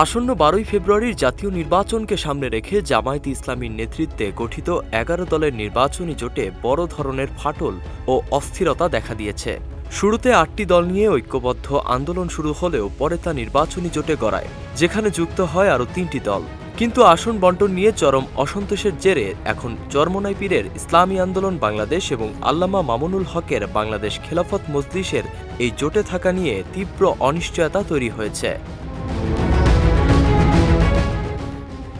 আসন্ন ১২ই ফেব্রুয়ারির জাতীয় নির্বাচনকে সামনে রেখে জামায়াতে ইসলামীর নেতৃত্বে গঠিত ১১ দলের নির্বাচনী জোটে বড় ধরনের ফাটল ও অস্থিরতা দেখা দিয়েছে। শুরুতে ৮টি দল নিয়ে ঐক্যবদ্ধ আন্দোলন শুরু হলেও পরে তা নির্বাচনী জোটে গড়ায়, যেখানে যুক্ত হয় আরও ৩টি দল। কিন্তু আসন বণ্টন নিয়ে চরম অসন্তোষের জেরে এখন চরমোনাই পীরের ইসলামী আন্দোলন বাংলাদেশ এবং আল্লামা মামুনুল হকের বাংলাদেশ খেলাফত মজলিসের এই জোটে থাকা নিয়ে তীব্র অনিশ্চয়তা তৈরি হয়েছে।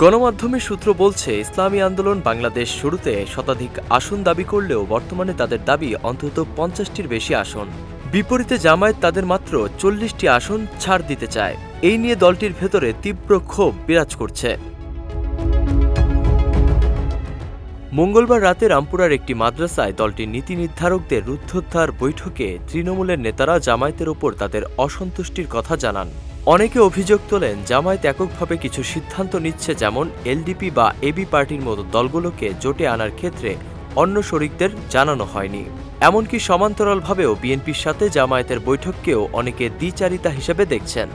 গণমাধ্যমের সূত্র বলছে, ইসলামী আন্দোলন বাংলাদেশ শুরুতে শতাধিক আসন দাবি করলেও বর্তমানে তাদের দাবি অন্তত ৫০টির বেশি আসন। বিপরীতে জামায়াত তাদের মাত্র ৪০টি আসন ছাড় দিতে চায়। এই নিয়ে দলটির ভেতরে তীব্র ক্ষোভ বিরাজ করছে। মঙ্গলবার রাতে রামপুরার একটি মাদ্রাসায় দলটির নীতি নির্ধারকদের রুদ্ধদ্বার বৈঠকে তৃণমূলের নেতারা জামায়াতের ওপর তাদের অসন্তুষ্টির কথা জানান। অনেকে অভিযোগ তোলেন, জামায়াত এককভাবে কিছু সিদ্ধান্ত নিচ্ছে, যেমন এলডিপি বা এবি পার্টির মতো দলগুলোকে জোটে আনার ক্ষেত্রে অন্য শরিকদের জানানো হয়নি। এমনকি সমান্তরালভাবেও বিএনপির সাথে জামায়াতের বৈঠককেও অনেকে দ্বিচারিতা হিসেবে দেখছেন।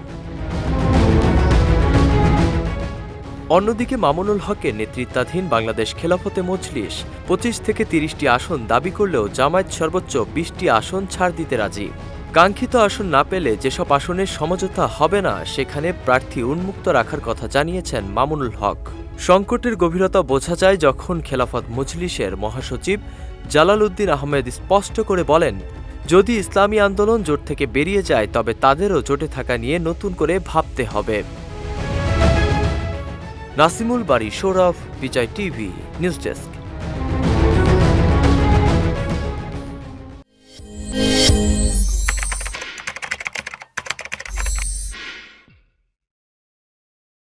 অন্যদিকে মামুনুল হকের নেতৃত্বাধীন বাংলাদেশ খেলাফতে মজলিস ২৫ থেকে ৩০টি আসন দাবি করলেও জামায়াত সর্বোচ্চ ২০টি আসন ছাড় দিতে রাজি। কাঙ্ক্ষিত আসন না পেলে যেসব আসনের সমঝোতা হবে না, সেখানে প্রার্থী উন্মুক্ত রাখার কথা জানিয়েছেন মামুনুল হক। সংকটের গভীরতা বোঝা যায় যখন খেলাফত মজলিসের মহাসচিব জালাল উদ্দিন আহমেদ স্পষ্ট করে বলেন, যদি ইসলামী আন্দোলন জোট থেকে বেরিয়ে যায় তবে তাদেরও জোটে থাকা নিয়ে নতুন করে ভাবতে হবে। নাসিমুল বারী, সৌরভ, বিজয় টিভি, নিউজ ডেস্ক।